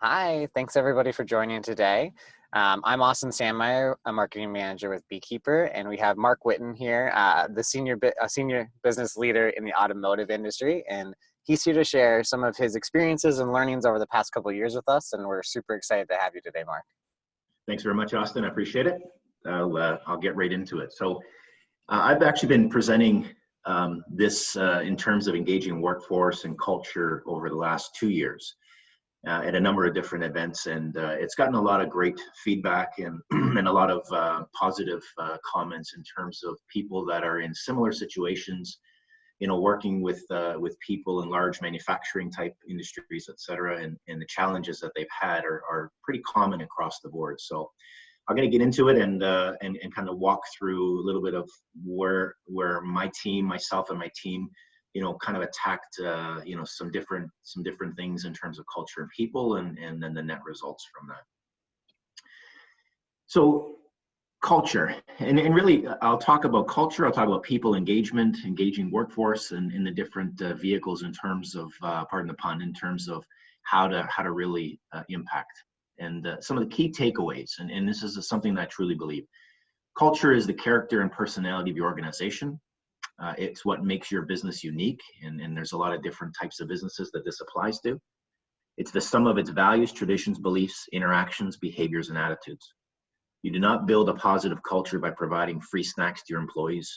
Hi, thanks everybody for joining today. I'm Austin Sandmeyer, a marketing manager with Beekeeper, and we have Mark Whitten here, the senior business leader in the automotive industry, and he's here to share some of his experiences and learnings over the past couple of years with us, and we're super excited to have you today, Mark. Thanks very much, Austin. I appreciate it. I'll get right into it. So I've actually been presenting this in terms of engaging workforce and culture over the last 2 years. At a number of different events, and it's gotten a lot of great feedback and and a lot of positive comments in terms of people that are in similar situations, working with people in large manufacturing type industries, et cetera, and the challenges that they've had are pretty common across the board. So I'm going to get into it and kind of walk through a little bit of where myself and my team, kind of attacked, some different things in terms of culture and people, and then the net results from that. So culture, and really, I'll talk about culture. I'll talk about people engagement, engaging workforce, and in the different vehicles in terms of, pardon the pun, in terms of how to really impact. And some of the key takeaways, and this is something that I truly believe. Culture is the character and personality of your organization. It's what makes your business unique, and there's a lot of different types of businesses that this applies to. It's the sum of its values, traditions, beliefs, interactions, behaviors, and attitudes. You do not build a positive culture by providing free snacks to your employees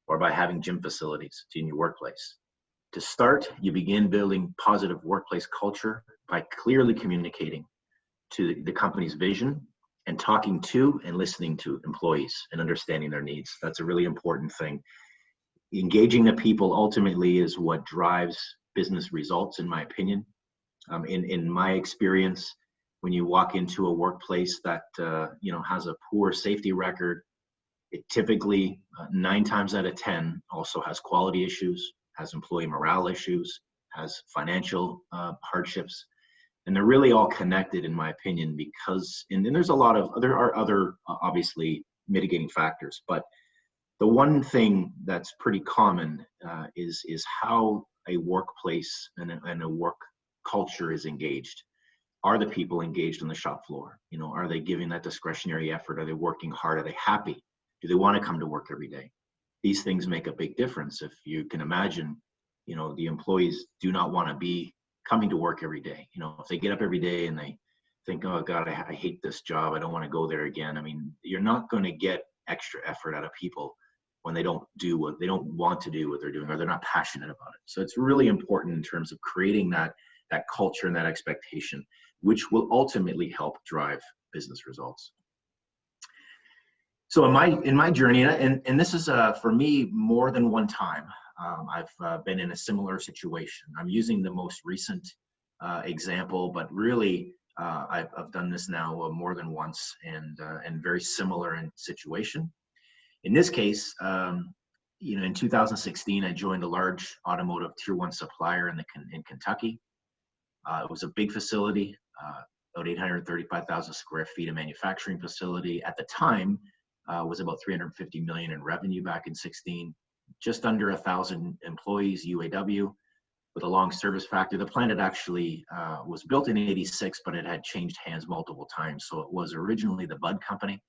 or by having gym facilities in your workplace. To start, you begin building positive workplace culture by clearly communicating to the company's vision and talking to and listening to employees and understanding their needs. That's a really important thing. Engaging the people ultimately is what drives business results, in my opinion. In my experience, when you walk into a workplace that has a poor safety record, it typically 9 times out of 10 also has quality issues, has employee morale issues, has financial hardships, and they're really all connected, in my opinion, because and there are other obviously mitigating factors, but the one thing that's pretty common is how a workplace and a work culture is engaged. Are the people engaged on the shop floor? Are they giving that discretionary effort? Are they working hard? Are they happy? Do they want to come to work every day? These things make a big difference. If you can imagine, the employees do not want to be coming to work every day. If they get up every day and they think, oh God, I hate this job, I don't want to go there again. I mean, you're not going to get extra effort out of people when they don't want to do what they're doing, or they're not passionate about it. So it's really important in terms of creating that culture and that expectation, which will ultimately help drive business results. So in my journey, and this is for me more than one time, I've been in a similar situation. I'm using the most recent example, but really I've done this now more than once, and very similar in situation. In this case, in 2016, I joined a large automotive tier 1 supplier in Kentucky. It was a big facility, about 835,000 square feet of manufacturing facility. At the time, was about 350 million in revenue back in 16, just under 1,000 employees, UAW, with a long service factor. The plant had actually was built in '86, but it had changed hands multiple times. So it was originally the Bud company,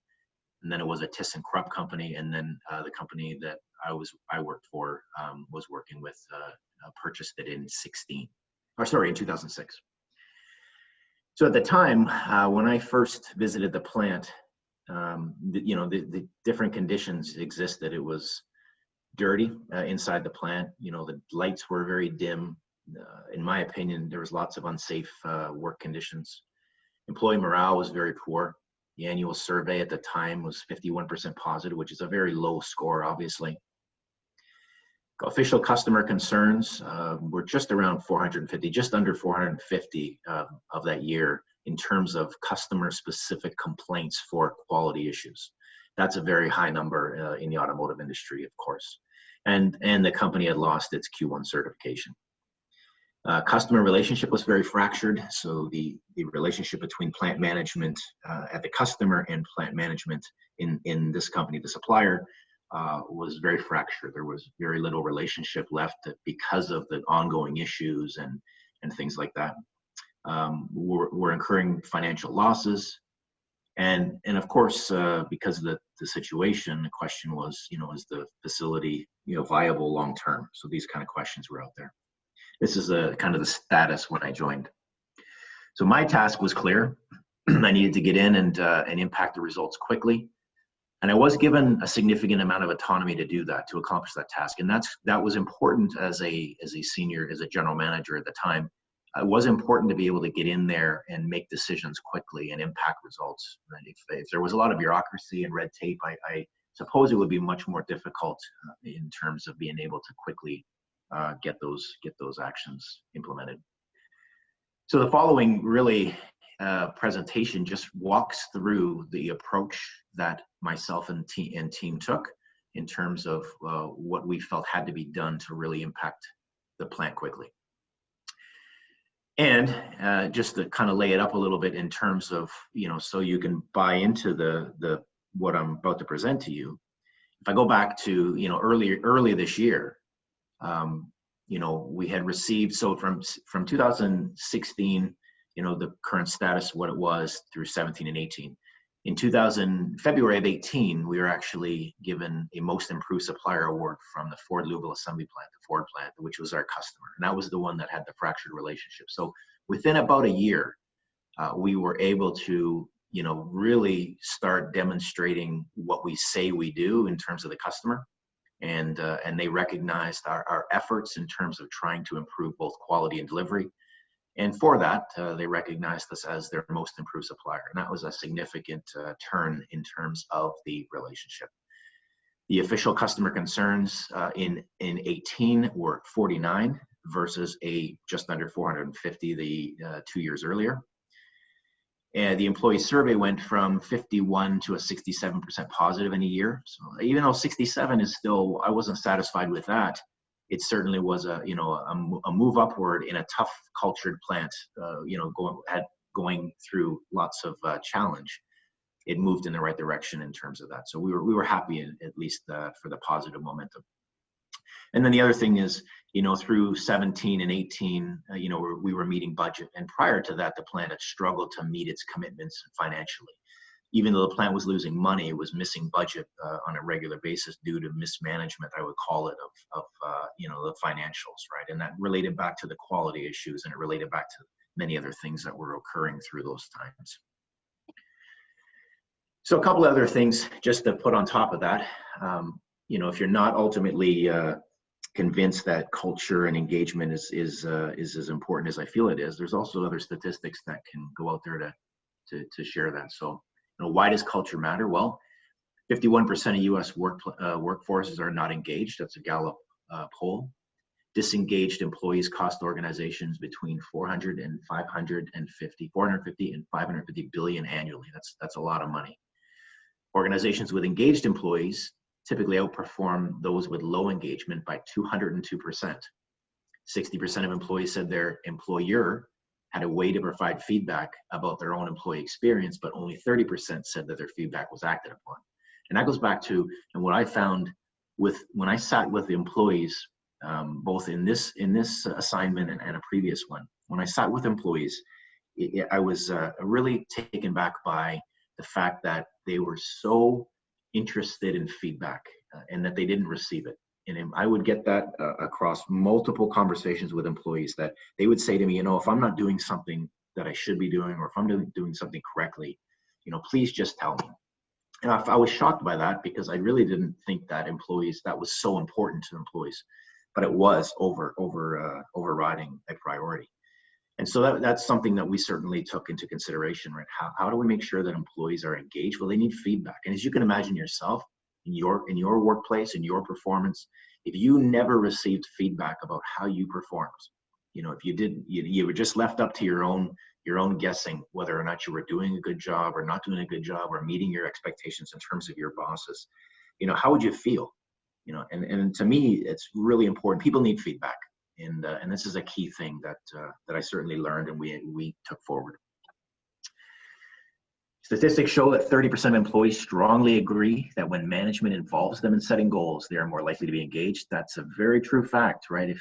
and then it was a ThyssenKrupp company, and then the company that I worked for was working with purchased it in 2006. So at the time when I first visited the plant, the different conditions existed. It was dirty inside the plant. The lights were very dim. In my opinion, there was lots of unsafe work conditions. Employee morale was very poor. The annual survey at the time was 51% positive, which is a very low score, obviously. Official customer concerns were just around 450, just under 450 of that year in terms of customer-specific complaints for quality issues. That's a very high number in the automotive industry, of course. And the company had lost its Q1 certification. Customer relationship was very fractured, so the relationship between plant management at the customer and plant management in this company, the supplier, was very fractured. There was very little relationship left because of the ongoing issues and things like that. were incurring financial losses. And of course, because of the situation, the question was, is the facility, viable long term? So these kind of questions were out there. This is kind of the status when I joined. So my task was clear. I needed to get in and impact the results quickly. And I was given a significant amount of autonomy to do that, to accomplish that task. And that was important as a senior, as a general manager at the time. It was important to be able to get in there and make decisions quickly and impact results. And if there was a lot of bureaucracy and red tape, I suppose it would be much more difficult in terms of being able to quickly get those actions implemented. So the following really presentation just walks through the approach that myself and team took in terms of what we felt had to be done to really impact the plant quickly. And just to kind of lay it up a little bit in terms of, so you can buy into the what I'm about to present to you. If I go back to, early this year, we had received, so from 2016, the current status, what it was through 17 and 18. In February of 18, we were actually given a Most Improved Supplier Award from the Ford Louisville Assembly Plant, the Ford plant, which was our customer. And that was the one that had the fractured relationship. So within about a year, we were able to, really start demonstrating what we say we do in terms of the customer. And they recognized our efforts in terms of trying to improve both quality and delivery. And for that, they recognized us as their Most Improved Supplier. And that was a significant turn in terms of the relationship. The official customer concerns in 18 were 49 versus just under 450 the 2 years earlier. And the employee survey went from 51 to a 67% positive in a year. So even though 67 is still, I wasn't satisfied with that. It certainly was a move upward in a tough cultured plant, going through lots of challenge. It moved in the right direction in terms of that. So we were happy at least for the positive momentum. And then the other thing is, through 17 and 18, we were meeting budget. And prior to that, the plant had struggled to meet its commitments financially. Even though the plant was losing money, it was missing budget on a regular basis due to mismanagement, I would call it, of the financials, right? And that related back to the quality issues, and it related back to many other things that were occurring through those times. So a couple other things just to put on top of that. If you're not ultimately convinced that culture and engagement is as important as I feel it is, there's also other statistics that can go out there to share that. So, why does culture matter? Well, 51% of U.S. workforces are not engaged. That's a Gallup poll. Disengaged employees cost organizations between 450 and 550 billion annually. That's a lot of money. Organizations with engaged employees typically outperform those with low engagement by 202%. 60% of employees said their employer had a way to provide feedback about their own employee experience, but only 30% said that their feedback was acted upon. And that goes back to, and what I found when I sat with the employees, both in this assignment and a previous one, when I sat with employees, I was really taken back by the fact that they were so interested in feedback and that they didn't receive it. And I would get that across multiple conversations with employees, that they would say to me, if I'm not doing something that I should be doing, or if I'm doing something correctly, please just tell me. And I was shocked by that, because I really didn't think that that was so important to employees, but it was overriding a priority. And so that's something that we certainly took into consideration, right? How do we make sure that employees are engaged? Well, they need feedback. And as you can imagine yourself, in your workplace, in your performance, if you never received feedback about how you performed, if you didn't, you were just left up to your own guessing whether or not you were doing a good job or not doing a good job, or meeting your expectations in terms of your bosses, how would you feel? And to me, it's really important. People need feedback. And this is a key thing that I certainly learned and we took forward. Statistics show that 30% of employees strongly agree that when management involves them in setting goals, they are more likely to be engaged. That's a very true fact, right?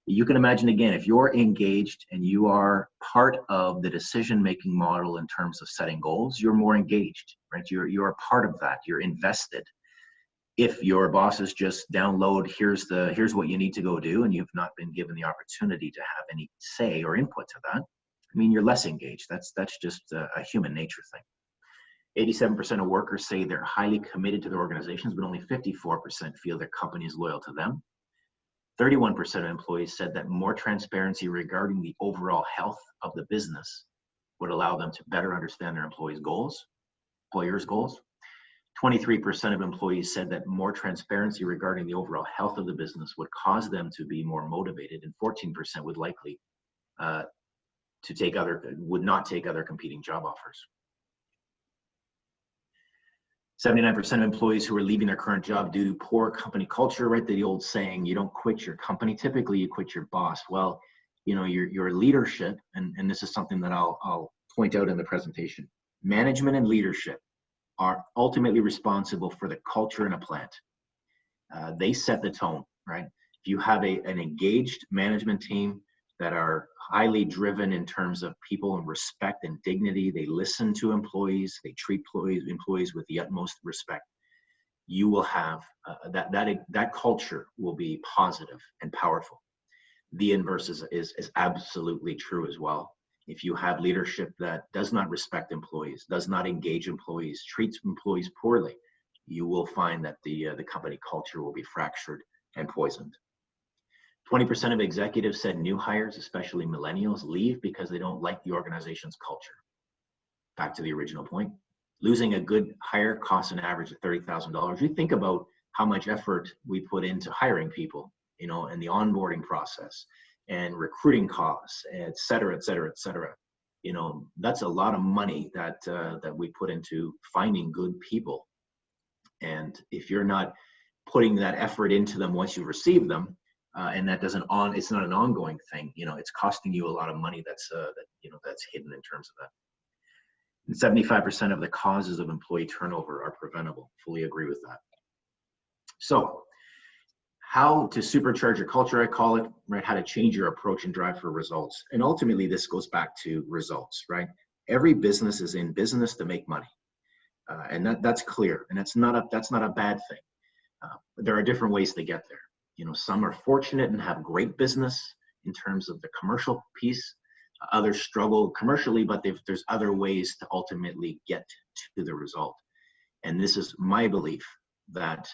You can imagine, again, if you're engaged and you are part of the decision-making model in terms of setting goals, you're more engaged, right? You're a part of that. You're invested. If your bosses just download, here's what you need to go do, and you've not been given the opportunity to have any say or input to that, I mean, you're less engaged. That's just a human nature thing. 87% of workers say they're highly committed to their organizations, but only 54% feel their company is loyal to them. 31% of employees said that more transparency regarding the overall health of the business would allow them to better understand their employers' goals. 23% of employees said that more transparency regarding the overall health of the business would cause them to be more motivated, and 14% would likely would not take other competing job offers. 79% of employees who are leaving their current job due to poor company culture, right? The old saying, you don't quit your company, typically you quit your boss. Well, you know, your leadership, and this is something that I'll point out in the presentation. Management and leadership are ultimately responsible for the culture in a plant. They set the tone, right? If you have an engaged management team that are highly driven in terms of people and respect and dignity, they listen to employees, they treat employees with the utmost respect, you will have that culture will be positive and powerful. The inverse is absolutely true as well. If you have leadership that does not respect employees, does not engage employees, treats employees poorly, you will find that the company culture will be fractured and poisoned. 20% of executives said new hires, especially millennials, leave because they don't like the organization's culture. Back to the original point, losing a good hire costs an average of $30,000. You think about how much effort we put into hiring people, you know, and the onboarding process and recruiting costs, et cetera, et cetera, et cetera. You know, that's a lot of money that we put into finding good people. And if you're not putting that effort into them once you receive them, and that it's not an ongoing thing, you know, it's costing you a lot of money that's hidden in terms of that. And 75% of the causes of employee turnover are preventable. Fully agree with that. So how to supercharge your culture, I call it, right? How to change your approach and drive for results. And ultimately, this goes back to results, right? Every business is in business to make money. And that's clear. And that's not a bad thing. There are different ways to get there. You know, some are fortunate and have great business in terms of the commercial piece. Others struggle commercially, but there's other ways to ultimately get to the result. And this is my belief that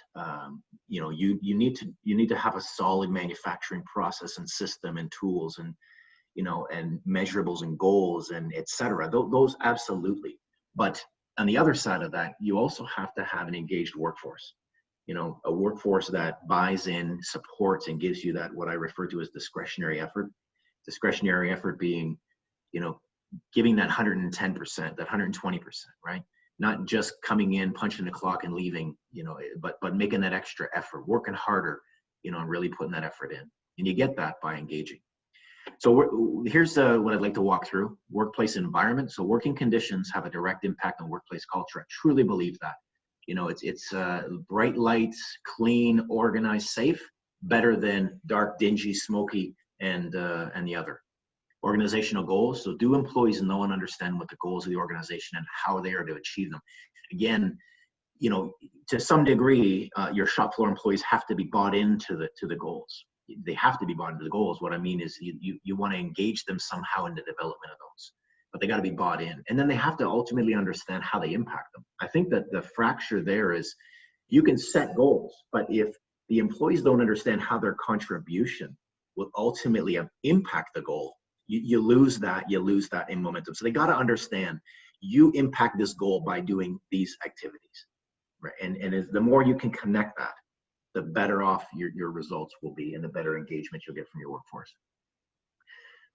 you know, you need to have a solid manufacturing process and system and tools and, you know, and measurables and goals and et cetera. Those absolutely. But on the other side of that, you also have to have an engaged workforce. You know, a workforce that buys in, supports, and gives you that, what I refer to as discretionary effort. Discretionary effort being, you know, giving that 110%, that 120%, right? Not just coming in, punching the clock and leaving, you know, but making that extra effort, working harder, you know, and really putting that effort in. And you get that by engaging. So here's what I'd like to walk through. Workplace environment. So working conditions have a direct impact on workplace culture. I truly believe that. You know, it's bright lights, clean, organized, safe, better than dark, dingy, smoky, and the other. Organizational goals. So do employees know and understand what the goals of the organization and how they are to achieve them? Again, you know, to some degree, your shop floor employees have to be bought into the goals. They have to be bought into the goals. What I mean is you want to engage them somehow in the development of those, but they got to be bought in. And then they have to ultimately understand how they impact them. I think that the fracture there is you can set goals, but if the employees don't understand how their contribution will ultimately impact the goal, you lose that in momentum. So they got to understand you impact this goal by doing these activities, right? And the more you can connect that, the better off your results will be and the better engagement you'll get from your workforce.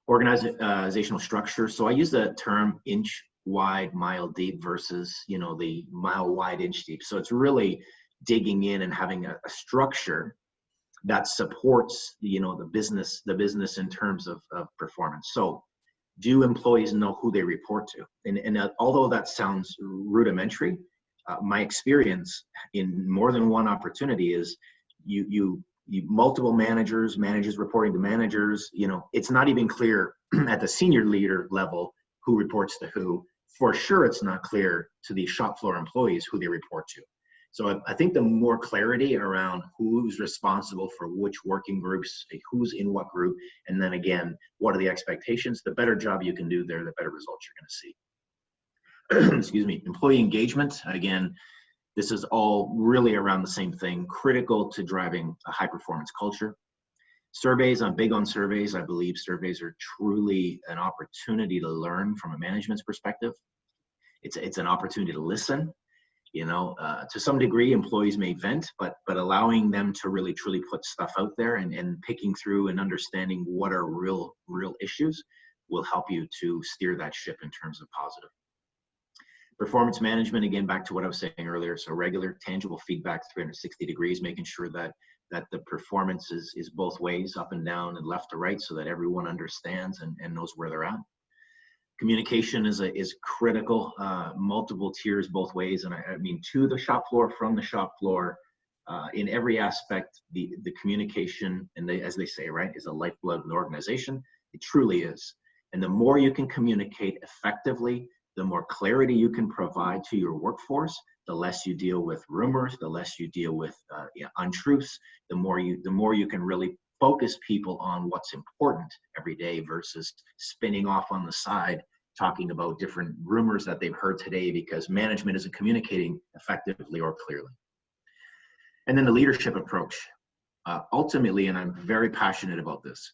Organizational structure. So I use the term inch wide, mile deep versus, you know, the mile wide, inch deep. So it's really digging in and having a structure that supports, you know, the business in terms of performance. So do employees know who they report to? And although that sounds rudimentary, my experience in more than one opportunity is you multiple managers, managers reporting to managers. It's not even clear at the senior leader level who reports to who. For sure, it's not clear to the shop floor employees who they report to. So I think the more clarity around who's responsible for which working groups, who's in what group, and then again, what are the expectations, the better job you can do there, the better results you're going to see. Excuse me. Employee engagement, again, this is all really around the same thing, critical to driving a high performance culture. Surveys, I'm big on surveys. I believe surveys are truly an opportunity to learn from a management's perspective. It's an opportunity to listen. To some degree, employees may vent, but allowing them to really truly put stuff out there and picking through and understanding what are real issues will help you to steer that ship in terms of positive. Performance management, again, back to what I was saying earlier. So regular, tangible feedback, 360 degrees, making sure that the performance is both ways, up and down and left to right, so that everyone understands and knows where they're at. Communication is critical, multiple tiers both ways. And I mean, to the shop floor, from the shop floor, in every aspect, the communication, and as they say, right, is a lifeblood of an organization. It truly is. And the more you can communicate effectively, the more clarity you can provide to your workforce, the less you deal with rumors, the less you deal with untruths, the more you can really focus people on what's important every day versus spinning off on the side, talking about different rumors that they've heard today because management isn't communicating effectively or clearly. And then the leadership approach. Ultimately, and I'm very passionate about this,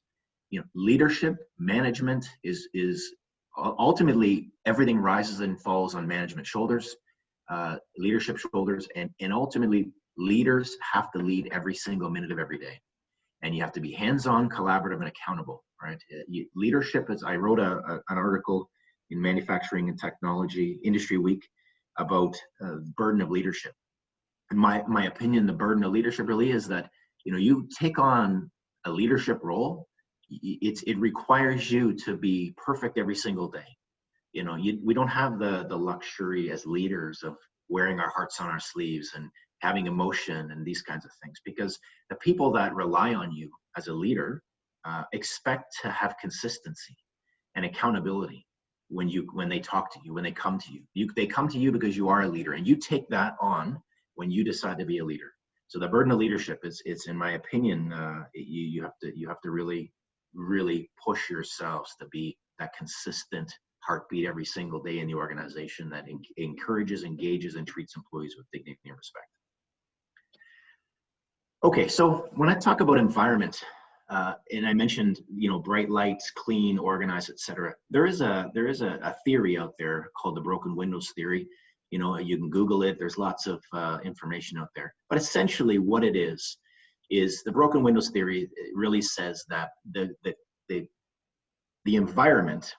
leadership, management is ultimately everything rises and falls on management shoulders, leadership shoulders, and ultimately leaders have to lead every single minute of every day. And you have to be hands-on, collaborative, and accountable, right? Leadership is, I wrote an article in Manufacturing and Technology Industry Week about burden of leadership. In my opinion, the burden of leadership really is that, you take on a leadership role, it requires you to be perfect every single day. We don't have the luxury as leaders of wearing our hearts on our sleeves and having emotion and these kinds of things, because the people that rely on you as a leader expect to have consistency and accountability when they talk to you, when they come to you. They come to you because you are a leader, and you take that on when you decide to be a leader. So the burden of leadership it's in my opinion, you have to really push yourselves to be that consistent heartbeat every single day in the organization that encourages, engages, and treats employees with dignity and respect. Okay, so when I talk about environment, and I mentioned, bright lights, clean, organized, etc. There is a theory out there called the broken windows theory. You can Google it. There's lots of information out there. But essentially, what it is the broken windows theory. It really says that the environment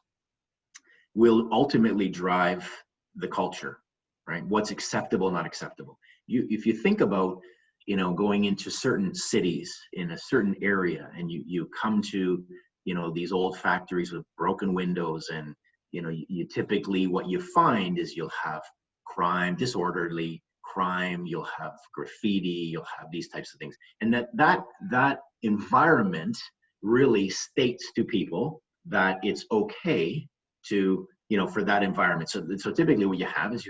will ultimately drive the culture, right? What's acceptable, not acceptable. If you think about going into certain cities in a certain area, and you come to, these old factories with broken windows, and, you typically, what you find is you'll have crime, disorderly crime, you'll have graffiti, you'll have these types of things. And that environment really states to people that it's okay to, for that environment. So typically what you have is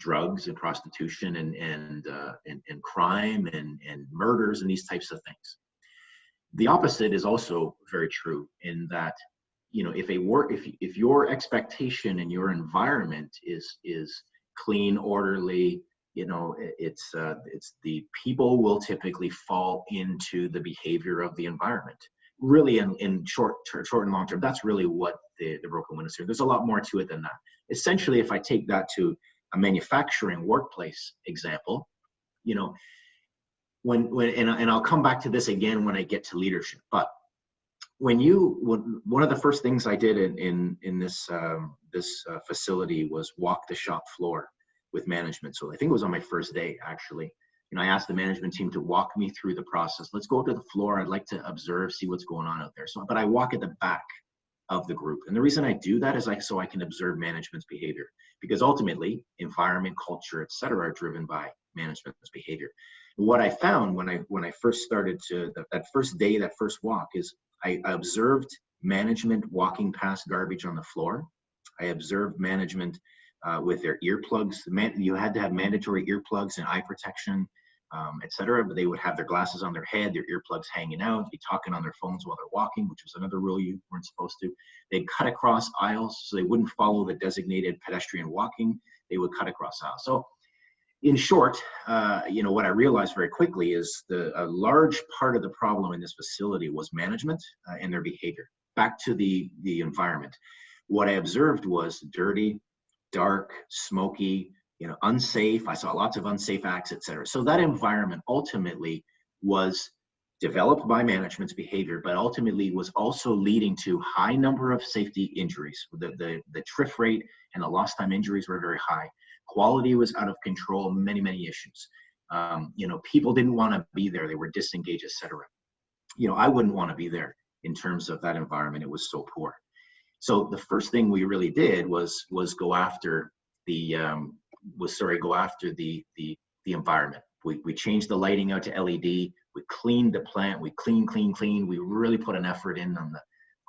drugs and prostitution and crime and murders and these types of things. The opposite is also very true in that, if your expectation in your environment is clean, orderly, it's the people will typically fall into the behavior of the environment. Really, in short and long term, that's really what the broken windows here. There's a lot more to it than that. Essentially, if I take that to a manufacturing workplace example, when I'll come back to this again when I get to leadership. But one of the first things I did in this facility was walk the shop floor with management. So I think it was on my first day, actually. I asked the management team to walk me through the process. Let's go to the floor. I'd like to observe, see what's going on out there. But I walk at the back of the group. And the reason I do that is so I can observe management's behavior, because ultimately environment, culture, et cetera, are driven by management's behavior. What I found when I first started to that first day, that first walk, is I observed management walking past garbage on the floor. I observed management with their earplugs. You had to have mandatory earplugs and eye protection, etc. But they would have their glasses on their head, their earplugs hanging out, be talking on their phones while they're walking, which was another rule you weren't supposed to. They'd cut across aisles, so they wouldn't follow the designated pedestrian walking. They would cut across aisles. So in short, what I realized very quickly is a large part of the problem in this facility was management and their behavior. Back to the environment. What I observed was dirty, dark, smoky, unsafe. I saw lots of unsafe acts, etc. So that environment ultimately was developed by management's behavior, but ultimately was also leading to high number of safety injuries. The TRIF rate and the lost time injuries were very high. Quality was out of control, many issues. People didn't want to be there. They were disengaged, etc. I wouldn't want to be there in terms of that environment. It was so poor. So the first thing we really did was go after the environment. We changed the lighting out to LED. We cleaned the plant. We clean. We really put an effort in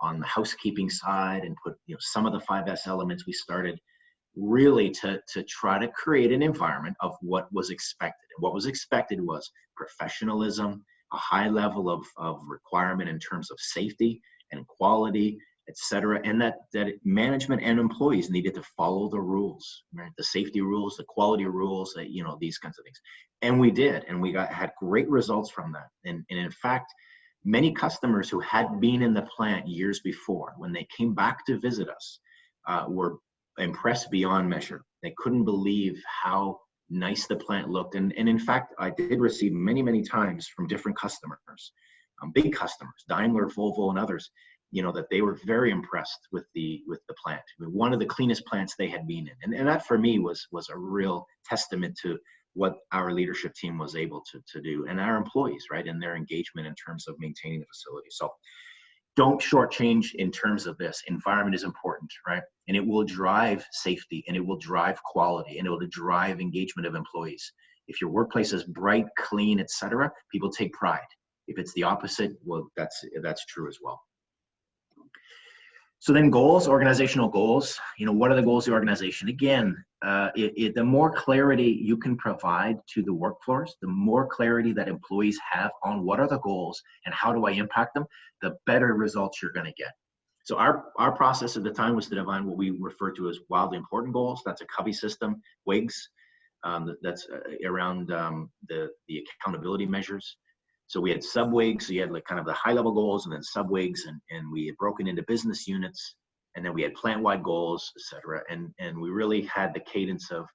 on the housekeeping side and put some of the 5S elements we started really to try to create an environment of what was expected. And what was expected was professionalism, a high level of requirement in terms of safety and quality, etc. And that management and employees needed to follow the rules, right? The safety rules, the quality rules, these kinds of things. And we did, and we had great results from that. And in fact, many customers who had been in the plant years before, when they came back to visit us, were impressed beyond measure. They couldn't believe how nice the plant looked. And in fact, I did receive many times from different customers, big customers, Daimler, Volvo, and others, that they were very impressed with the plant. I mean, one of the cleanest plants they had been in. And that for me was a real testament to what our leadership team was able to do, and our employees, right, and their engagement in terms of maintaining the facility. So don't shortchange in terms of this. Environment is important, right? And it will drive safety, and it will drive quality, and it will drive engagement of employees. If your workplace is bright, clean, etc., people take pride. If it's the opposite, well, that's true as well. So then goals, organizational goals. What are the goals of the organization? Again, the more clarity you can provide to the workforce, the more clarity that employees have on what are the goals and how do I impact them, the better results you're going to get. So our process at the time was to define what we refer to as wildly important goals. That's a Covey system, WIGS. That's around the accountability measures. So we had sub-WIGs, so you had like kind of the high-level goals and then sub-WIGs, and we had broken into business units, and then we had plant-wide goals, et cetera. And we really had the cadence of,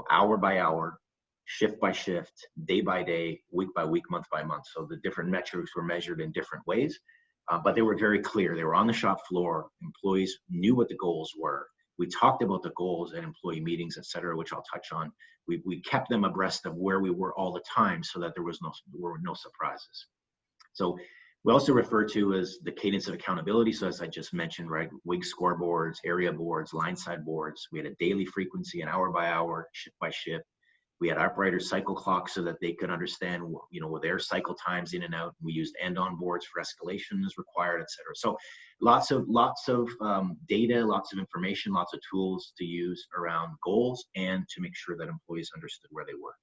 hour by hour, shift by shift, day by day, week by week, month by month. So the different metrics were measured in different ways, but they were very clear. They were on the shop floor. Employees knew what the goals were. We talked about the goals at employee meetings, et cetera, which I'll touch on. We kept them abreast of where we were all the time so that there were no surprises. So we also refer to as the cadence of accountability. So as I just mentioned, right, WIG scoreboards, area boards, line side boards. We had a daily frequency, an hour by hour, shift by shift. We had operator cycle clocks so that they could understand, with their cycle times in and out. We used end-on boards for escalation as required, et cetera. So lots of data, lots of information, lots of tools to use around goals and to make sure that employees understood where they were.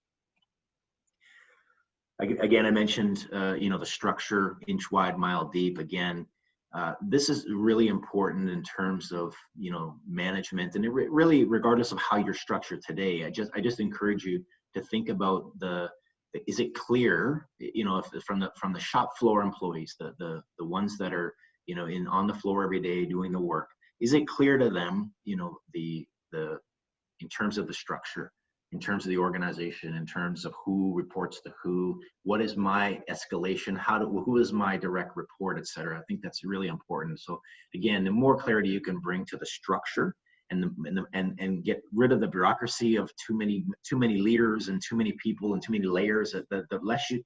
Again, I mentioned, the structure, inch wide, mile deep. Again, this is really important in terms of, management, and it really, regardless of how you're structured today, I just encourage you to think about is it clear, if from the shop floor employees, the ones that are, on the floor every day doing the work, is it clear to them, in terms of the structure, in terms of the organization, in terms of who reports to who, what is my escalation, who is my direct report, et cetera. I think that's really important. So again, the more clarity you can bring to the structure and get rid of the bureaucracy of too many leaders and too many people and too many layers, the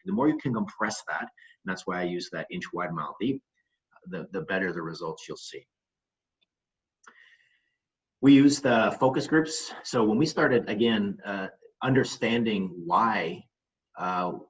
more you can compress that, and that's why I use that inch wide, mile deep, the better the results you'll see. We used focus groups. So when we started, again, understanding why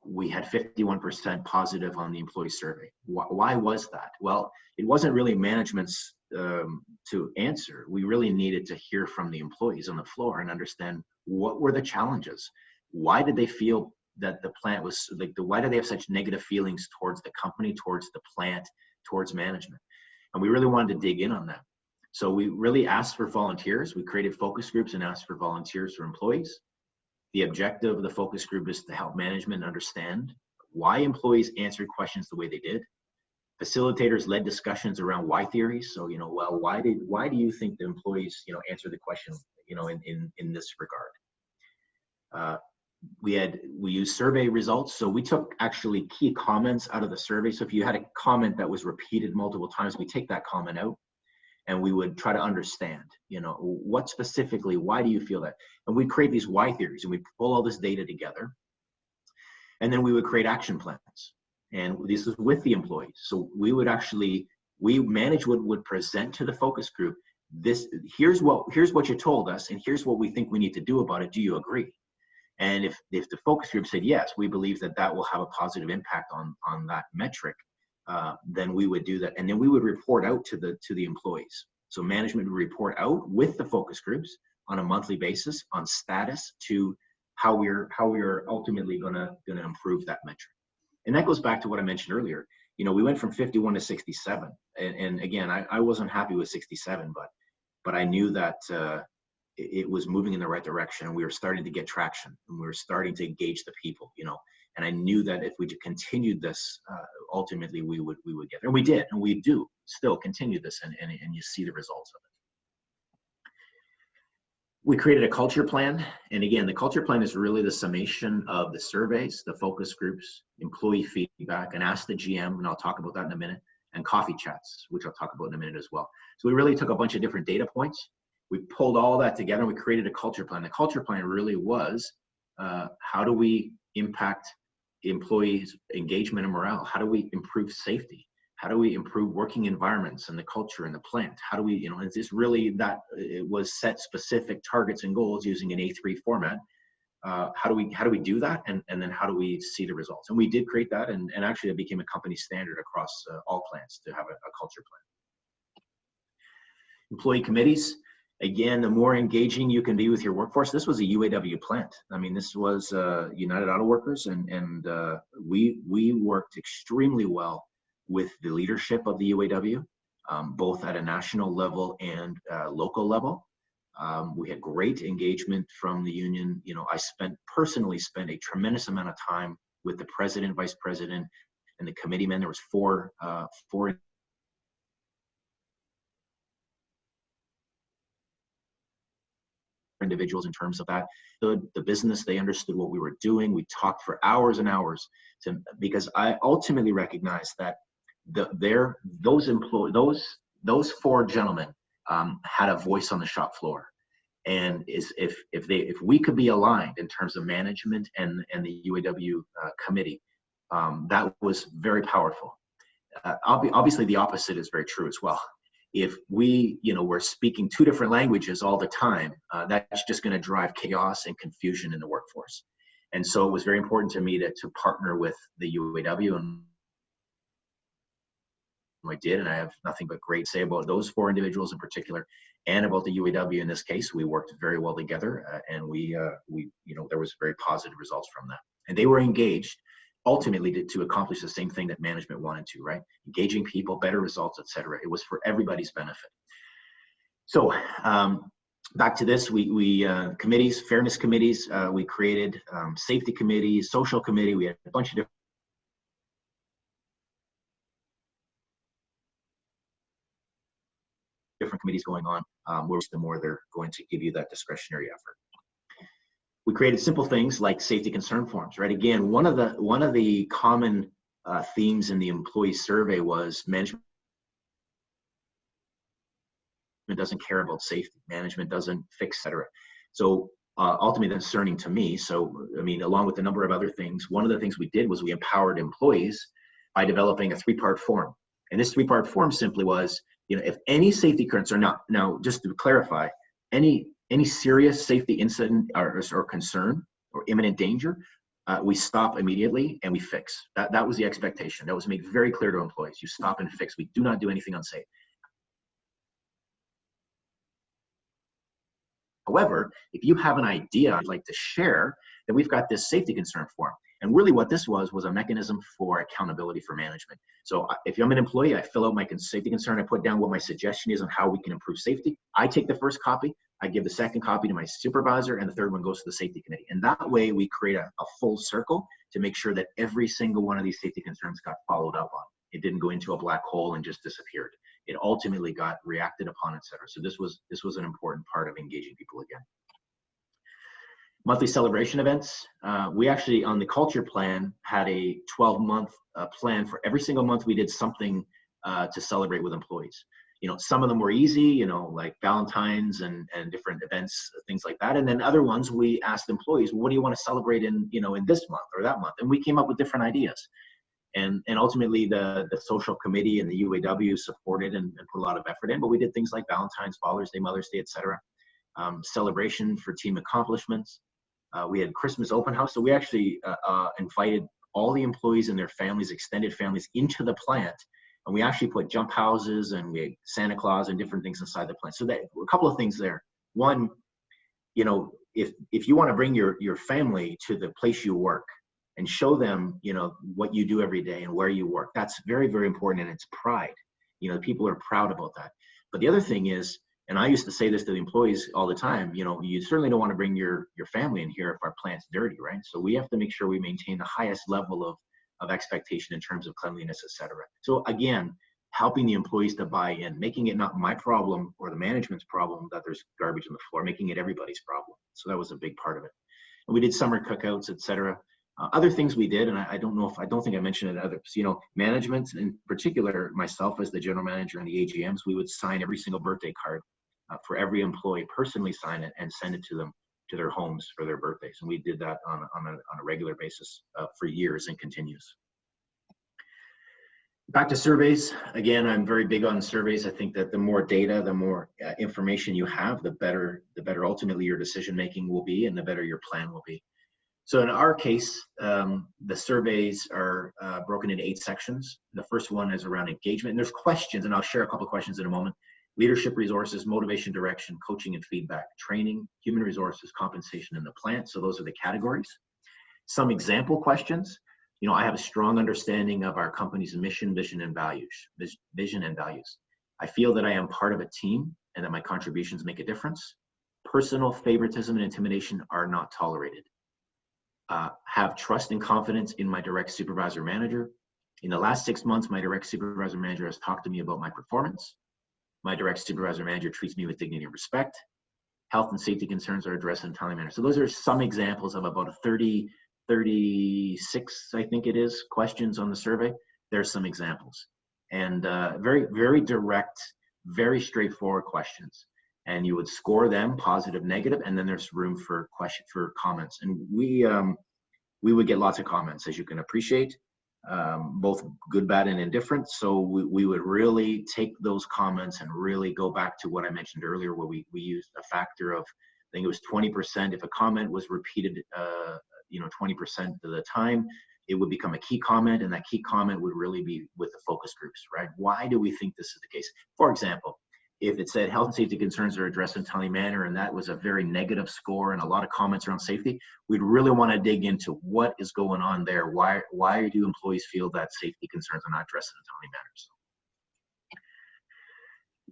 we had 51% positive on the employee survey. Why was that? Well, it wasn't really management's to answer. We really needed to hear from the employees on the floor and understand what were the challenges. Why did they feel that the plant was like, why do they have such negative feelings towards the company, towards the plant, towards management? And we really wanted to dig in on that. So we really asked for volunteers. We created focus groups and asked for volunteers for employees. The objective of the focus group is to help management understand why employees answered questions the way they did. Facilitators led discussions around why theories. So, well, why do you think the employees, answer the question, in this regard? We used survey results. So we took actually key comments out of the survey. So if you had a comment that was repeated multiple times, we take that comment out and we would try to understand, what specifically, why do you feel that? And we'd create these why theories and we'd pull all this data together. And then we would create action plans. And this is with the employees. So management would present to the focus group, here's what you told us, and here's what we think we need to do about it. Do you agree? And if the focus group said, yes, we believe that will have a positive impact on that metric, then we would do that. And then we would report out to the employees. So management would report out with the focus groups on a monthly basis on status to how we're ultimately gonna improve that metric. And that goes back to what I mentioned earlier. We went from 51 to 67. And again, I wasn't happy with 67, but I knew that it was moving in the right direction and we were starting to get traction and we were starting to engage the people, and I knew that if we continued this, ultimately we would get there. And we did, and we do still continue this, and you see the results of it. We created a culture plan. And again, the culture plan is really the summation of the surveys, the focus groups, employee feedback, and Ask the GM, and I'll talk about that in a minute, and coffee chats, which I'll talk about in a minute as well. So we really took a bunch of different data points. We pulled all that together and we created a culture plan. The culture plan really was, how do we impact employees' engagement and morale? How do we improve safety? How do we improve working environments and the culture in the plant? How do we, it's just really that it was set specific targets and goals using an A3 format. How do we do that? And then how do we see the results? And we did create that, and actually it became a company standard across all plants to have a culture plan. Employee committees. Again, the more engaging you can be with your workforce. This was a UAW plant. I mean, this was United Auto Workers, and we worked extremely well with the leadership of the UAW, both at a national level and local level. We had great engagement from the union. I personally spent a tremendous amount of time with the president, vice president, and the committeemen. There was four individuals in terms of that. The business, they understood what we were doing. We talked for hours and hours because I ultimately recognized that those four gentlemen had a voice on the shop floor. And if we could be aligned in terms of management and the UAW committee, that was very powerful. Obviously, the opposite is very true as well. If we, we're speaking two different languages all the time, that's just going to drive chaos and confusion in the workforce. And so it was very important to me to partner with the UAW, and I did, and I have nothing but great to say about those four individuals in particular, and about the UAW in this case. We worked very well together, and we there was very positive results from that. And they were engaged ultimately to accomplish the same thing that management wanted to, right? Engaging people, better results, etc. It was for everybody's benefit. So back to this, we committees, fairness committees, we created safety committees, social committee. We had a bunch of different committees going on, where the more they're going to give you that discretionary effort. We created simple things like safety concern forms, right? Again, one of the common themes in the employee survey was management doesn't care about safety, management doesn't fix, etc. So ultimately that's concerning to me. So, I mean, along with a number of other things, one of the things we did was we empowered employees by developing a 3-part form. And this 3-part form simply was, if any safety concern, now just to clarify, any serious safety incident or concern or imminent danger we stop immediately and we fix. That was the expectation. That was made very clear to employees. You stop and fix. We do not do anything unsafe. However, if you have an idea you'd like to share, then we've got this safety concern form. And really what this was a mechanism for accountability for management. So if I'm an employee, I fill out my safety concern, I put down what my suggestion is on how we can improve safety. I take the first copy, I give the second copy to my supervisor, and the third one goes to the safety committee. And that way we create a full circle to make sure that every single one of these safety concerns got followed up on. It didn't go into a black hole and just disappeared. It ultimately got reacted upon, et cetera. So this was an important part of engaging people again. Monthly celebration events. We actually, on the culture plan, had a 12-month plan for every single month. We did something to celebrate with employees. Some of them were easy, like Valentine's and different events, things like that. And then other ones, we asked employees, well, what do you want to celebrate in this month or that month? And we came up with different ideas. And ultimately, the social committee and the UAW supported and put a lot of effort in. But we did things like Valentine's, Father's Day, Mother's Day, et cetera. Celebration for team accomplishments. We had Christmas open house. So we actually invited all the employees and their families, extended families, into the plant. And we actually put jump houses and we had Santa Claus and different things inside the plant. So that a couple of things there. One, if you want to bring your family to the place you work and show them, what you do every day and where you work, that's very, very important. And it's pride. People are proud about that. But the other thing is, and I used to say this to the employees all the time, you certainly don't want to bring your family in here if our plant's dirty, right? So we have to make sure we maintain the highest level of expectation in terms of cleanliness, et cetera. So again, helping the employees to buy in, making it not my problem or the management's problem that there's garbage on the floor, making it everybody's problem. So that was a big part of it. And we did summer cookouts, et cetera. Other things we did, and I don't think I mentioned it others, management, in particular, myself as the general manager in the AGMs, we would sign every single birthday card for every employee, personally sign it and send it to them to their homes for their birthdays. And we did that on a regular basis for years and continues. Back to surveys. Again, I'm very big on surveys. I think that the more data, the more information you have, the better ultimately your decision making will be and the better your plan will be. So in our case, the surveys are broken into 8 sections. The first one is around engagement. And there's questions, and I'll share a couple of questions in a moment. Leadership resources, motivation, direction, coaching and feedback, training, human resources, compensation in the plant. So those are the categories. Some example questions. I have a strong understanding of our company's mission, vision, and values. I feel that I am part of a team and that my contributions make a difference. Personal favoritism and intimidation are not tolerated. Have trust and confidence in my direct supervisor manager. In the last 6 months, my direct supervisor manager has talked to me about my performance. My direct supervisor manager treats me with dignity and respect. Health and safety concerns are addressed in a timely manner. So those are some examples of about 36, I think it is, questions on the survey. There's some examples. And very, very direct, very straightforward questions. And you would score them positive, negative, and then there's room for comments. And we would get lots of comments, as you can appreciate, both good, bad, and indifferent. So we would really take those comments and really go back to what I mentioned earlier, where we used a factor of, I think it was 20%. If a comment was repeated, 20% of the time, it would become a key comment, and that key comment would really be with the focus groups, right? Why do we think this is the case? For example, if it said health and safety concerns are addressed in a timely manner, and that was a very negative score and a lot of comments around safety, we'd really want to dig into what is going on there. Why do employees feel that safety concerns are not addressed in a timely manner? So,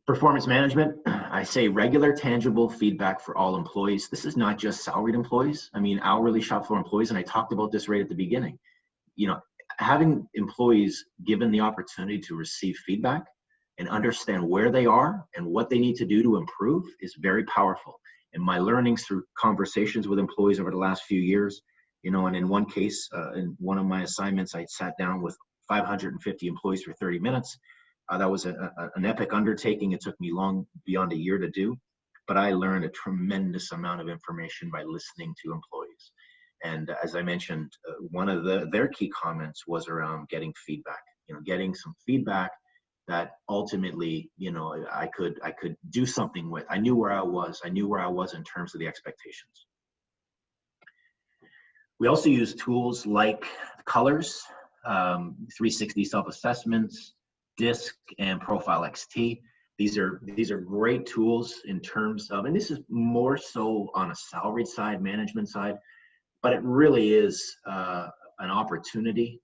performance management, I say regular, tangible feedback for all employees. This is not just salaried employees. I mean, hourly shop floor employees, and I talked about this right at the beginning. Having employees given the opportunity to receive feedback and understand where they are and what they need to do to improve is very powerful. And my learnings through conversations with employees over the last few years, and in one case, in one of my assignments, I sat down with 550 employees for 30 minutes. That was an epic undertaking. It took me long beyond a year to do, but I learned a tremendous amount of information by listening to employees. And as I mentioned, one of their key comments was around getting feedback, getting some feedback that ultimately, I could do something with. I knew where I was. I knew where I was in terms of the expectations. We also use tools like colors, 360 self-assessments, DISC, and Profile XT. These are great tools in terms of, and this is more so on a salaried side, management side, but it really is an opportunity,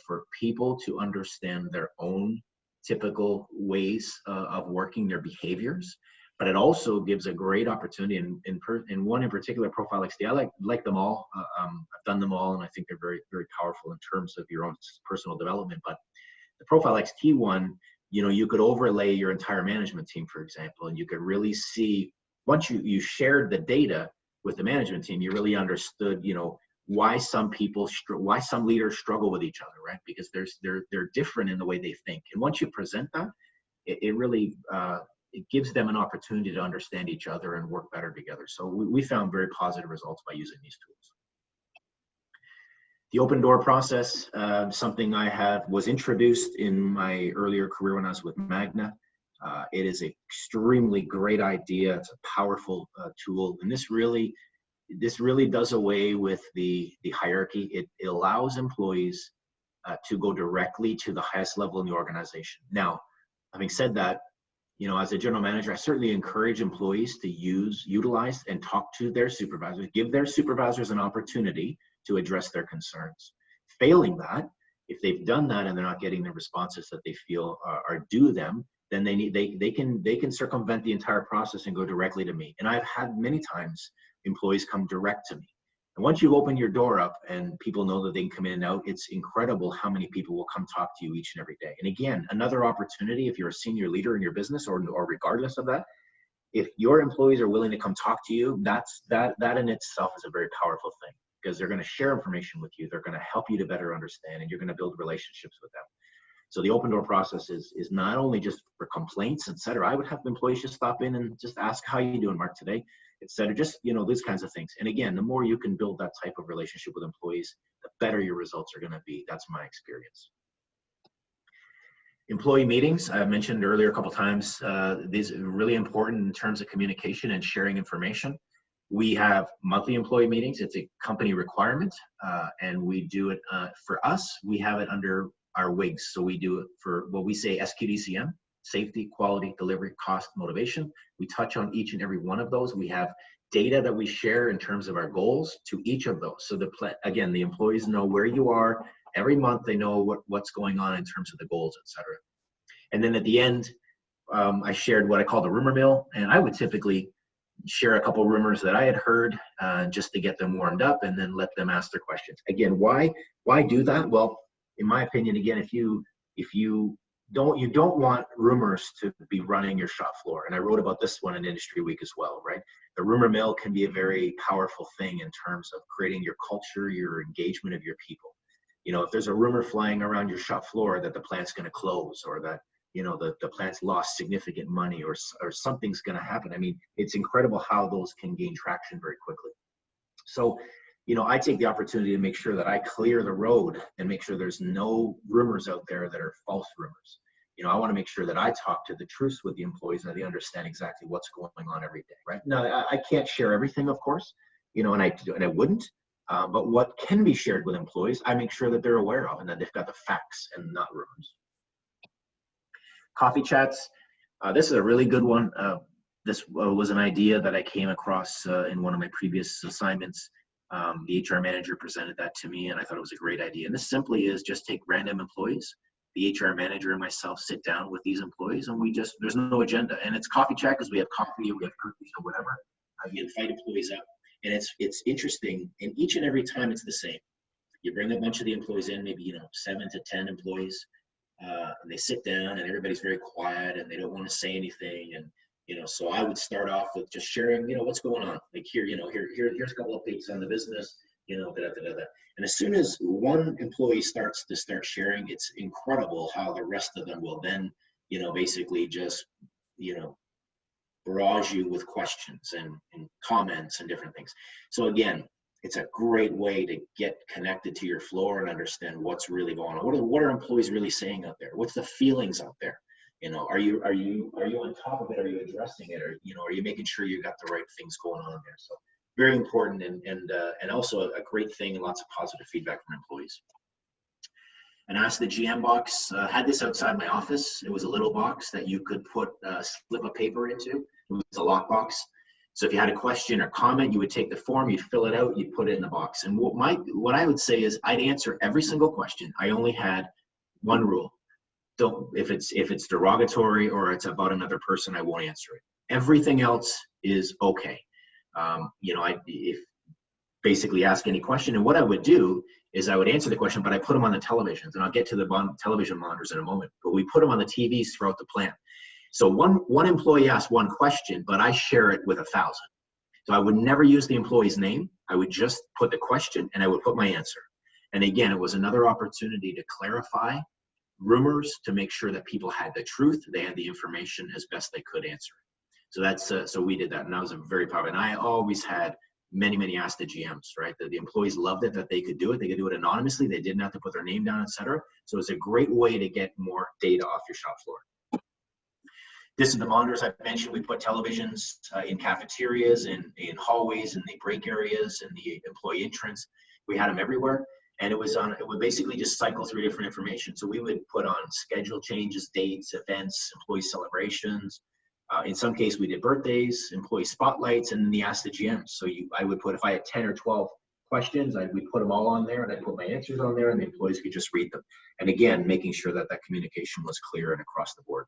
for people to understand their own typical ways of working, their behaviors. But it also gives a great opportunity, in one in particular, Profile XD. I like them all. I've done them all, and I think they're very, very powerful in terms of your own personal development. But the Profile XT one, you could overlay your entire management team, for example, and you could really see, once you shared the data with the management team, you really understood, why some leaders struggle with each other, right? Because they're different in the way they think. And once you present that, it really it gives them an opportunity to understand each other and work better together. So we found very positive results by using these tools. The open door process, something was introduced in my earlier career when I was with Magna. It is an extremely great idea. It's a powerful tool, and this really does away with the hierarchy. It allows employees to go directly to the highest level in the organization. Now, having said that, as a general manager, I certainly encourage employees to utilize and talk to their supervisors, give their supervisors an opportunity to address their concerns. Failing that, if they've done that and they're not getting the responses that they feel are due them, then they can circumvent the entire process and go directly to me. And I've had many times employees come direct to me. And once you open your door up and people know that they can come in and out, it's incredible how many people will come talk to you each and every day. And again, another opportunity, if you're a senior leader in your business or regardless of that, if your employees are willing to come talk to you, that in itself is a very powerful thing, because they're going to share information with you. They're going to help you to better understand, and you're going to build relationships with them. So the open door process is not only just for complaints, et cetera. I would have employees just stop in and just ask, how you doing, Mark, today? Et cetera. Just, these kinds of things. And again, the more you can build that type of relationship with employees, the better your results are going to be. That's my experience. Employee meetings, I mentioned earlier a couple of times, these are really important in terms of communication and sharing information. We have monthly employee meetings. It's a company requirement, and we do it, for us, we have it under our WIGs. So we do it for what we say SQDCM, safety, quality, delivery, cost, motivation. We touch on each and every one of those. We have data that we share in terms of our goals to each of those. So again, the employees know where you are. Every month they know what's going on in terms of the goals, et cetera. And then at the end, I shared what I call the rumor mill. And I would typically share a couple of rumors that I had heard, just to get them warmed up, and then let them ask their questions. Again, why do that? Well, in my opinion, again, if you don't want rumors to be running your shop floor. And I wrote about this one in Industry Week as well, right? The rumor mill can be a very powerful thing in terms of creating your culture, your engagement of your people. If there's a rumor flying around your shop floor that the plant's going to close, or that the plant's lost significant money, or something's going to happen. I mean, it's incredible how those can gain traction very quickly. So, I take the opportunity to make sure that I clear the road and make sure there's no rumors out there that are false rumors. I want to make sure that I talk to the truth with the employees and that they understand exactly what's going on every day, right? Now, I can't share everything, of course, and I wouldn't, but what can be shared with employees, I make sure that they're aware of and that they've got the facts and not rumors. Coffee chats. This is a really good one. This was an idea that I came across in one of my previous assignments. The HR manager presented that to me, and I thought it was a great idea. And this simply is just take random employees. The HR manager and myself sit down with these employees, and there's no agenda. And it's coffee chat because we have coffee, we have cookies, or whatever. We invite employees up, and it's interesting. And each and every time it's the same. You bring a bunch of the employees in, maybe 7 to 10 employees. And they sit down, and everybody's very quiet, and they don't want to say anything. And so I would start off with just sharing, what's going on. Like here's a couple of updates on the business, And as soon as one employee starts sharing, it's incredible how the rest of them will then, basically just, barrage you with questions and comments and different things. So again, it's a great way to get connected to your floor and understand what's really going on. What are employees really saying out there? What's the feelings out there? Are you on top of it? Are you addressing it? Or, are you making sure you got the right things going on there? So very important, and also a great thing, and lots of positive feedback from employees. And Ask the GM box, had this outside my office. It was a little box that you could put a slip of paper into. It was a lockbox. So if you had a question or comment, you would take the form, you'd fill it out, you'd put it in the box. And what I would say is I'd answer every single question. I only had one rule. If it's derogatory or it's about another person, I won't answer it. Everything else is okay. If basically ask any question, and what I would do is I would answer the question, but I put them on the televisions, and I'll get to the television monitors in a moment, but we put them on the TVs throughout the plant. So one employee asked one question, but I share it with 1,000. So I would never use the employee's name. I would just put the question and I would put my answer. And again, it was another opportunity to clarify rumors, to make sure that people had the truth, they had the information as best they could answer it. So we did that, and that was a very powerful. And I always had many Ask the GMs, right? The employees loved it, that they could do it. They could do it anonymously. They didn't have to put their name down, etc. So it's a great way to get more data off your shop floor. This is the monitors I mentioned. We put televisions in cafeterias, in hallways, in the break areas, in the employee entrance. We had them everywhere, and it would basically just cycle through different information. So we would put on schedule changes, dates, events, employee celebrations. In some cases, we did birthdays, employee spotlights, and then the Ask the GMs. So I would put, if I had 10 or 12 questions, we'd put them all on there, and I'd put my answers on there, and the employees could just read them. And again, making sure that communication was clear and across the board.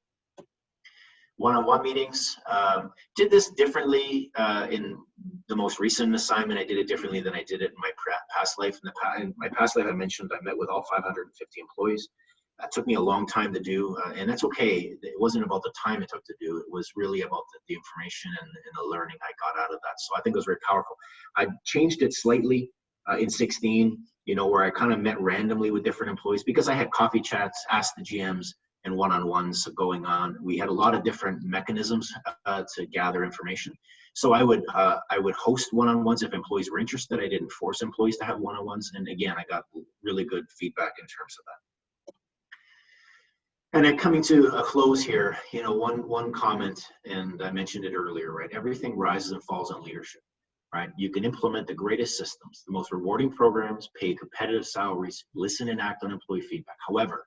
One-on-one meetings, did this differently in the most recent assignment. I did it differently than I did it in my past life. In my past life, I mentioned I met with all 550 employees. That took me a long time to do, and that's okay. It wasn't about the time it took to do. It was really about the information and the learning I got out of that. So I think it was very powerful. I changed it slightly in 16, where I kind of met randomly with different employees, because I had coffee chats, Ask the GMs, and one-on-ones going on. We had a lot of different mechanisms to gather information. So I would host one-on-ones if employees were interested. I didn't force employees to have one-on-ones. And again, I got really good feedback in terms of that. And then coming to a close here, one comment, and I mentioned it earlier, right? Everything rises and falls on leadership, right? You can implement the greatest systems, the most rewarding programs, pay competitive salaries, listen and act on employee feedback. However,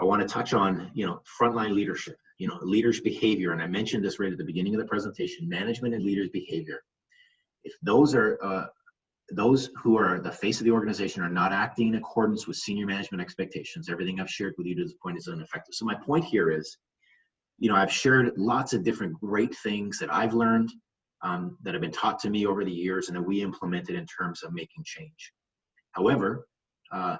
I want to touch on, frontline leadership, leaders' behavior. And I mentioned this right at the beginning of the presentation, management and leaders' behavior. If those who are the face of the organization are not acting in accordance with senior management expectations, everything I've shared with you to this point is ineffective. So my point here is, I've shared lots of different great things that I've learned, that have been taught to me over the years, and that we implemented in terms of making change. However,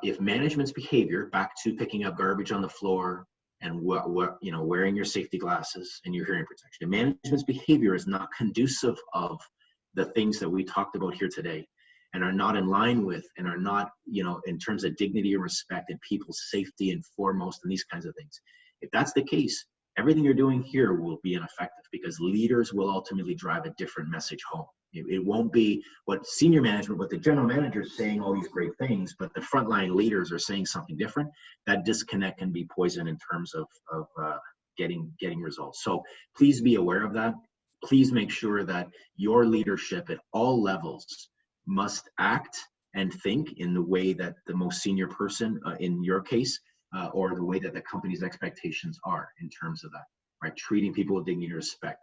if management's behavior, back to picking up garbage on the floor and wearing your safety glasses and your hearing protection, if management's behavior is not conducive of the things that we talked about here today, and are not in line with, and are not, in terms of dignity and respect and people's safety and foremost and these kinds of things, if that's the case, everything you're doing here will be ineffective, because leaders will ultimately drive a different message home. It won't be what senior management, what the general manager is saying all these great things, but the frontline leaders are saying something different. That disconnect can be poison in terms of getting results. So please be aware of that. Please make sure that your leadership at all levels must act and think in the way that the most senior person, in your case, or the way that the company's expectations are in terms of that, right? Treating people with dignity and respect,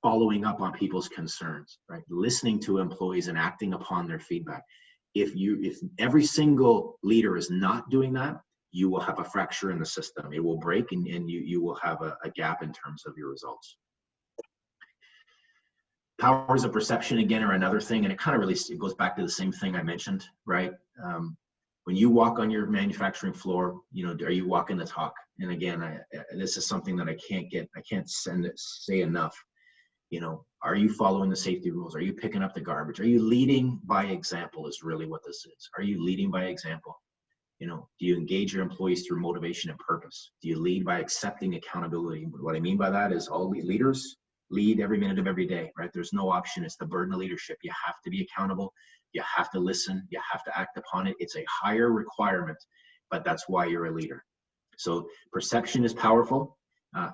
following up on people's concerns, right? Listening to employees and acting upon their feedback. If every single leader is not doing that, you will have a fracture in the system. It will break, and you will have a gap in terms of your results. Powers of perception, again, are another thing, and it goes back to the same thing I mentioned, right? When you walk on your manufacturing floor, are you walking the talk? And again, this is something that I can't say enough. Are you following the safety rules? Are you picking up the garbage? Are you leading by example is really what this is. Are you leading by example? Do you engage your employees through motivation and purpose? Do you lead by accepting accountability? What I mean by that is all leaders lead every minute of every day, right? There's no option. It's the burden of leadership. You have to be accountable. You have to listen. You have to act upon it. It's a higher requirement, but that's why you're a leader. So perception is powerful.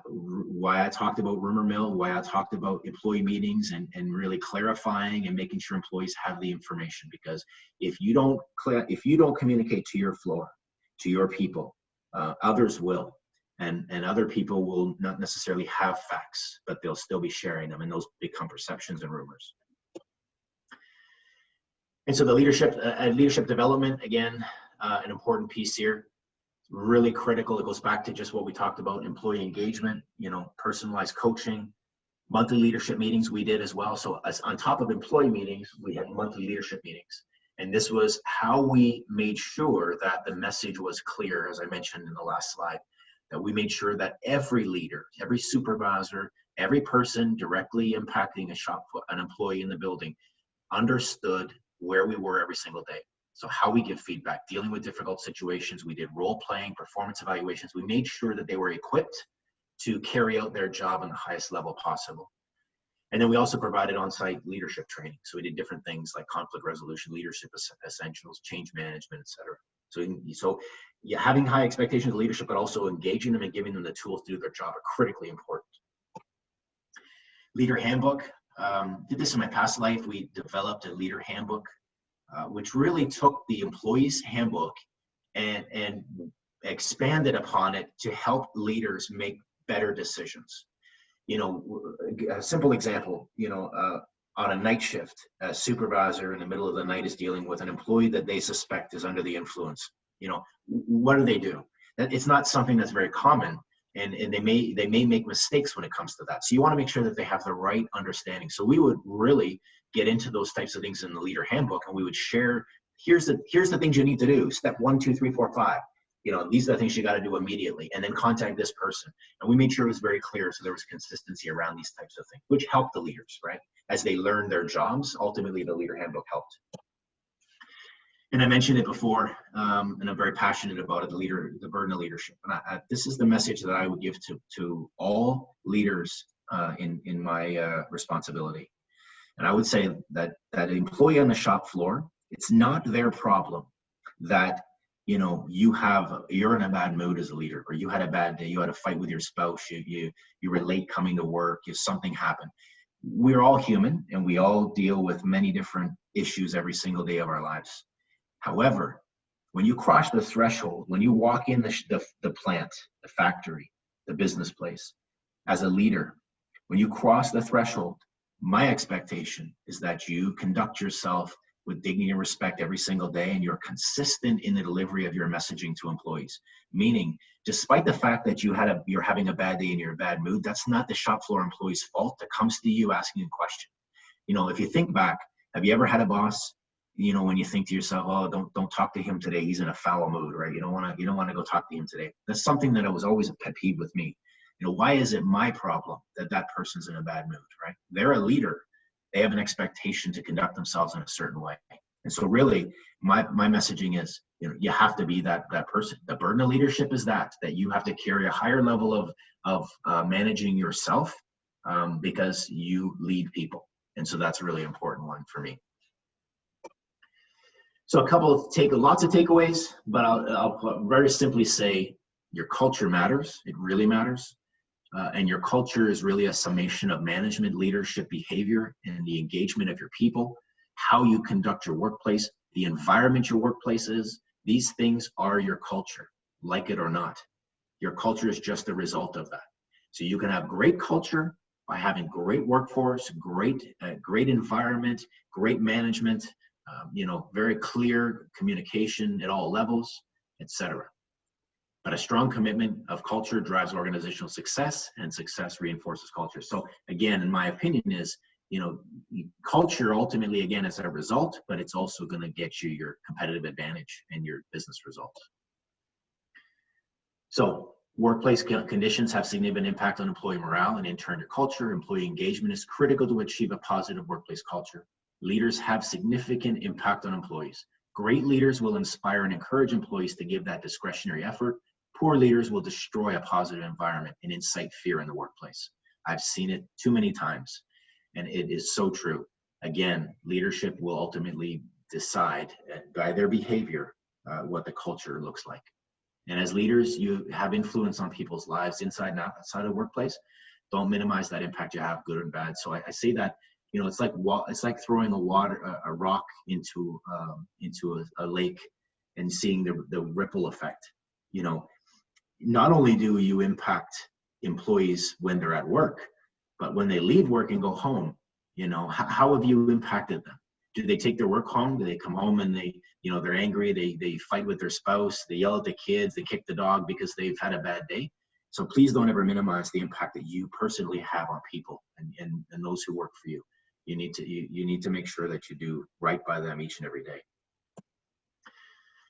Why I talked about rumor mill, why I talked about employee meetings, and really clarifying and making sure employees have the information. Because if you don't communicate to your floor, to your people, others will. And other people will not necessarily have facts, but they'll still be sharing them, and those become perceptions and rumors. And so the leadership development, again, an important piece here, really critical. It goes back to just what we talked about, employee engagement, personalized coaching, monthly leadership meetings we did as well. So as on top of employee meetings, we had monthly leadership meetings. And this was how we made sure that the message was clear, as I mentioned in the last slide, that we made sure that every leader, every supervisor, every person directly impacting an employee in the building understood where we were every single day. So how we give feedback, dealing with difficult situations. We did role playing, performance evaluations. We made sure that they were equipped to carry out their job on the highest level possible. And then we also provided on-site leadership training. So we did different things like conflict resolution, leadership essentials, change management, etc. So yeah, having high expectations of leadership, but also engaging them and giving them the tools to do their job are critically important. Leader handbook. Did this in my past life. We developed a leader handbook, which really took the employee's handbook and expanded upon it to help leaders make better decisions. A simple example, on a night shift, a supervisor in the middle of the night is dealing with an employee that they suspect is under the influence. What do? It's not something that's very common, and they may make mistakes when it comes to that. So you want to make sure that they have the right understanding. So we would really get into those types of things in the leader handbook, and we would share, here's the things you need to do. Step 1, 2, 3, 4, 5. These are the things you got to do immediately, and then contact this person. And we made sure it was very clear, so there was consistency around these types of things, which helped the leaders, right? As they learned their jobs, ultimately the leader handbook helped. And I mentioned it before, and I'm very passionate about it, the burden of leadership. And this is the message that I would give to all leaders in my responsibility. And I would say that an employee on the shop floor, it's not their problem that you're in a bad mood as a leader, or you had a bad day, you had a fight with your spouse, you were late coming to work, something happened. We're all human, and we all deal with many different issues every single day of our lives. However, when you cross the threshold, when you walk in the plant, the factory, the business place, as a leader, when you cross the threshold, my expectation is that you conduct yourself with dignity and respect every single day, and you're consistent in the delivery of your messaging to employees. Meaning, despite the fact that you're having a bad day and you're in a bad mood, that's not the shop floor employee's fault that comes to you asking a question. If you think back, have you ever had a boss, when you think to yourself, oh, don't talk to him today, he's in a foul mood, right? You don't want to go talk to him today. That's something that was always a pet peeve with me. Why is it my problem that person's in a bad mood, right? They're a leader. They have an expectation to conduct themselves in a certain way. And so really, my messaging is, you have to be that person. The burden of leadership is that you have to carry a higher level of managing yourself because you lead people. And so that's a really important one for me. So lots of takeaways, but I'll very simply say your culture matters. It really matters. And your culture is really a summation of management, leadership, behavior, and the engagement of your people, how you conduct your workplace, the environment your workplace is. These things are your culture, like it or not. Your culture is just a result of that. So you can have great culture by having great workforce, great environment, great management, very clear communication at all levels, etc. But a strong commitment of culture drives organizational success, and success reinforces culture. So again, in my opinion is, culture ultimately, again, is a result, but it's also going to get you your competitive advantage and your business results. So workplace conditions have significant impact on employee morale and in turn your culture. Employee engagement is critical to achieve a positive workplace culture. Leaders have significant impact on employees. Great leaders will inspire and encourage employees to give that discretionary effort. Poor leaders will destroy a positive environment and incite fear in the workplace. I've seen it too many times, and it is so true. Again, leadership will ultimately decide by their behavior what the culture looks like. And as leaders, you have influence on people's lives inside and outside of the workplace. Don't minimize that impact you have, good and bad. So I say that, you know, it's like throwing a rock into a lake and seeing the ripple effect. You know, not only do you impact employees when they're at work, but when they leave work and go home, you know, how have you impacted them? Do they take their work home? Do they come home and they're angry, they fight with their spouse, they yell at the kids, they kick the dog because they've had a bad day? So please don't ever minimize the impact that you personally have on people and those who work for you. You need to make sure that you do right by them each and every day.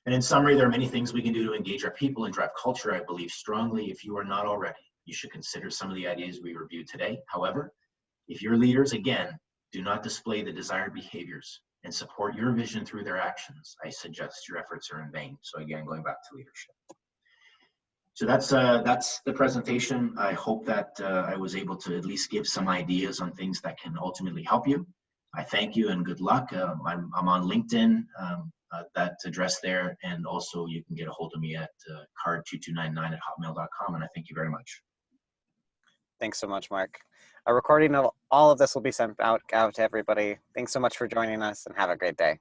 And in summary, there are many things we can do to engage our people and drive culture. I believe strongly, if you are not already, you should consider some of the ideas we reviewed today. However, if your leaders, again, do not display the desired behaviors and support your vision through their actions, I suggest your efforts are in vain. So again, going back to leadership. So that's the presentation. I hope that I was able to at least give some ideas on things that can ultimately help you. I thank you and good luck. I'm on LinkedIn, that's addressed there, and also you can get a hold of me at card2299@hotmail.com, and I thank you very much. Thanks so much, Mark. A recording of all of this will be sent out to everybody. Thanks so much for joining us, and have a great day.